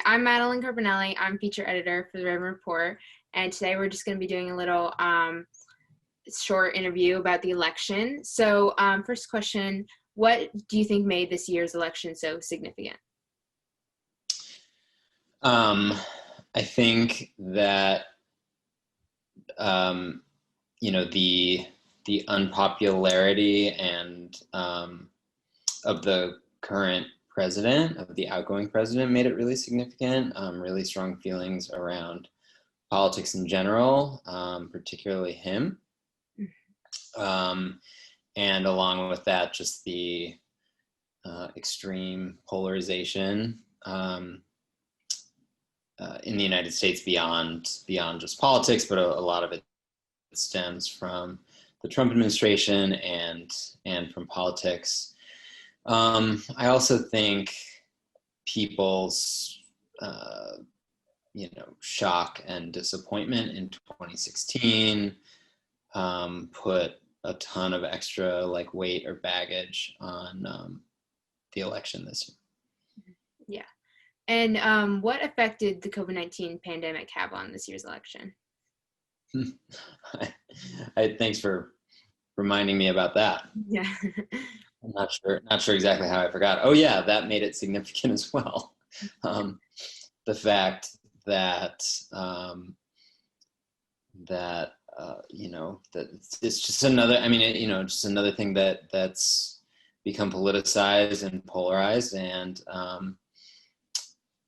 I'm Madeline Carpinelli. I'm feature editor for the Raven Report, and today we're just going to be doing a little short interview about the election. So first question, what do you think made this year's election so significant? I think that the unpopularity and of the current president, of the outgoing president, made it really significant. Really strong feelings around politics in general, particularly him. And along with that, just the extreme polarization in the United States beyond just politics, but a lot of it stems from the Trump administration and from politics. I also think people's shock and disappointment in 2016 put a ton of extra weight or baggage on the election this year. Yeah. And what effect did the COVID-19 pandemic have on this year's election? Thanks for reminding me about that. Yeah. I'm not sure exactly how I forgot. Oh yeah, that made it significant as well. The fact that that it's just another. I mean, just another thing that's become politicized and polarized, and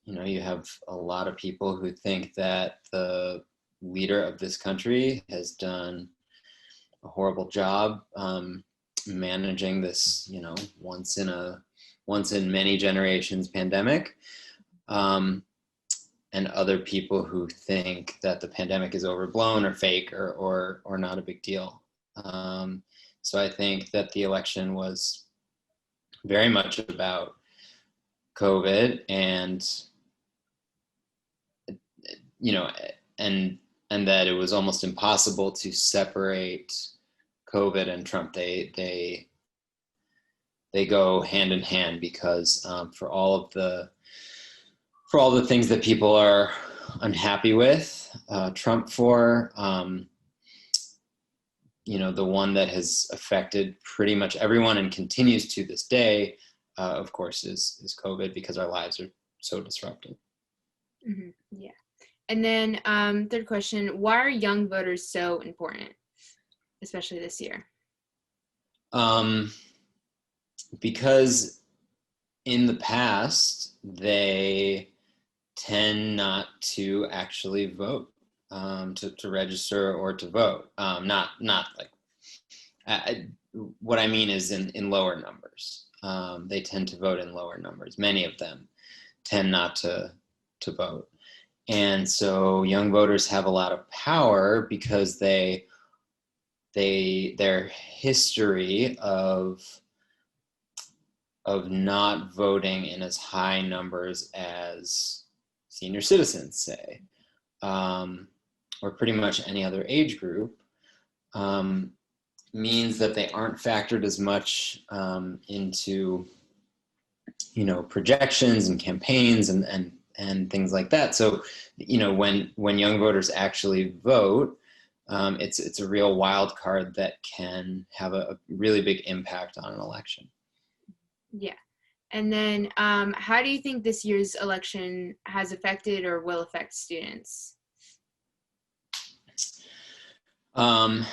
you have a lot of people who think that the leader of this country has done a horrible job managing this, once in many generations pandemic, and other people who think that the pandemic is overblown or fake or not a big deal. So I think that the election was very much about COVID and and that it was almost impossible to separate COVID and Trump. They go hand in hand because for all the things that people are unhappy with Trump for, the one that has affected pretty much everyone and continues to this day, of course, is COVID, because our lives are so disrupted. Mm-hmm. Yeah. And then third question, why are young voters so important, especially this year? Because in the past, they tend not to actually vote, to register or to vote. What I mean is in lower numbers. They tend to vote in lower numbers. Many of them tend not to vote. And so young voters have a lot of power because their history of not voting in as high numbers as senior citizens, say, or pretty much any other age group, means that they aren't factored as much into projections and campaigns and things like that. So, when young voters actually vote, it's a real wild card that can have a really big impact on an election. Yeah. And then how do you think this year's election has affected or will affect students? That's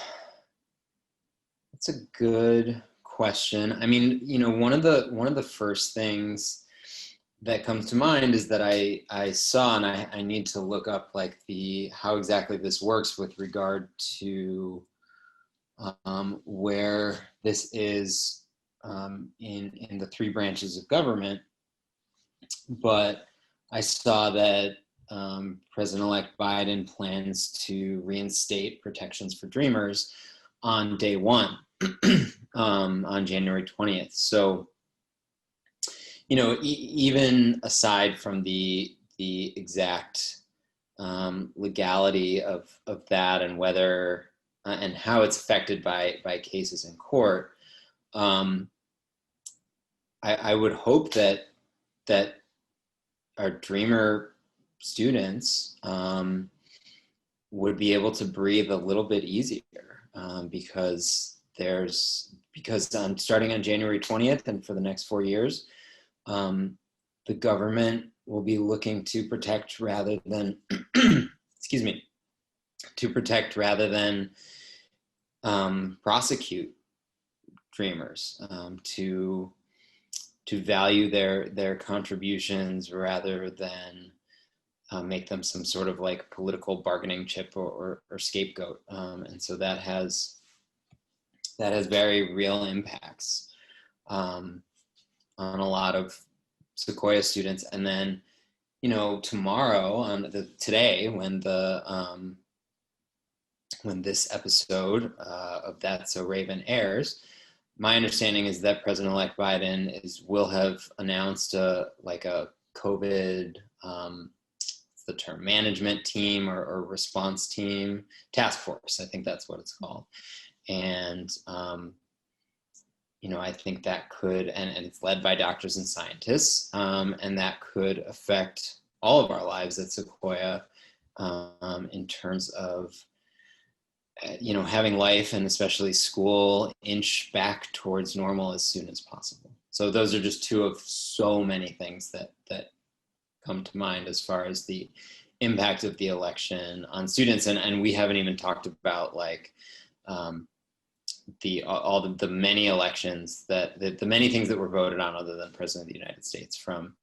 a good question. I mean, one of the first things that comes to mind is that I saw, and I need to look up how exactly this works with regard to where this is in the three branches of government. But I saw that President-elect Biden plans to reinstate protections for Dreamers on day one, on January 20th. So, even aside from the exact legality of that and whether and how it's affected by cases in court, I would hope that dreamer students would be able to breathe a little bit easier, because starting on January 20th and for the next 4 years, the government will be looking to protect rather than excuse me, to protect rather than prosecute dreamers, to value their contributions rather than make them some sort of like political bargaining chip or scapegoat. And so that has very real impacts on a lot of Sequoia students. And then, tomorrow, today, when this episode of That's So Raven airs, my understanding is that President-elect Biden will have announced a COVID, the term, management team or response team, task force. I think that's what it's called. And I think that could, and it's led by doctors and scientists, and that could affect all of our lives at Sequoia, in terms of having life and especially school inch back towards normal as soon as possible. So those are just two of so many things that come to mind as far as the impact of the election on students. And we haven't even talked about the many elections the many things that were voted on other than President of the United States, from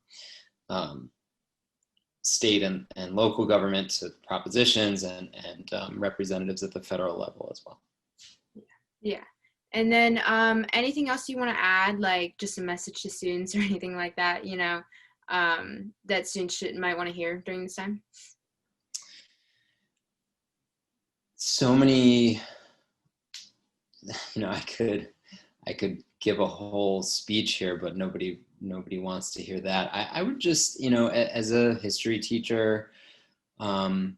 state and local government to propositions and representatives at the federal level as well. Yeah. And then anything else you want to add, like just a message to students or anything like that, that students might want to hear during this time? So many, I could give a whole speech here, but nobody wants to hear that. I would just, as a history teacher, I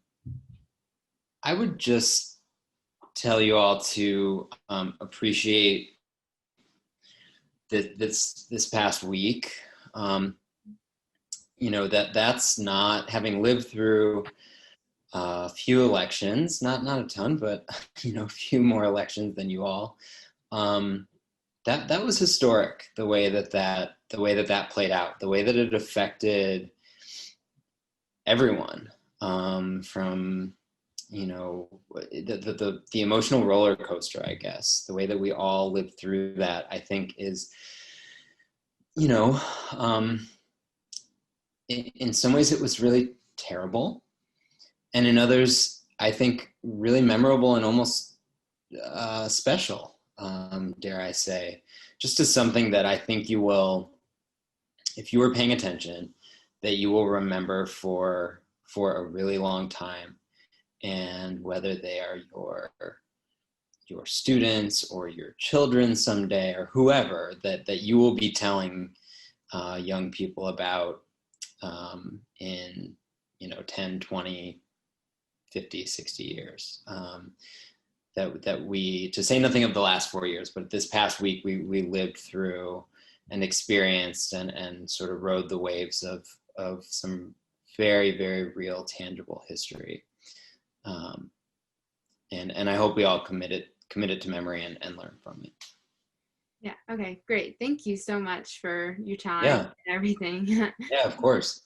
would just tell you all to appreciate this past week. That's not, having lived through a few elections, not a ton, but a few more elections than you all. That was historic, the way that played out, the way that it affected everyone, from the emotional roller coaster, I guess, the way that we all lived through that, I think is, in some ways it was really terrible, and in others, I think really memorable and almost special, dare I say, just as something that I think you will, if you were paying attention, that you will remember for a really long time. And whether they are your students or your children someday or whoever, that you will be telling young people about in 10, 20, 50, 60 years. That we, to say nothing of the last 4 years, but this past week we lived through and experienced and sort of rode the waves of some very, very real, tangible history. And I hope we all commit it to memory and learn from it. Yeah. Okay, great. Thank you so much for your time Yeah. and everything. Yeah, of course.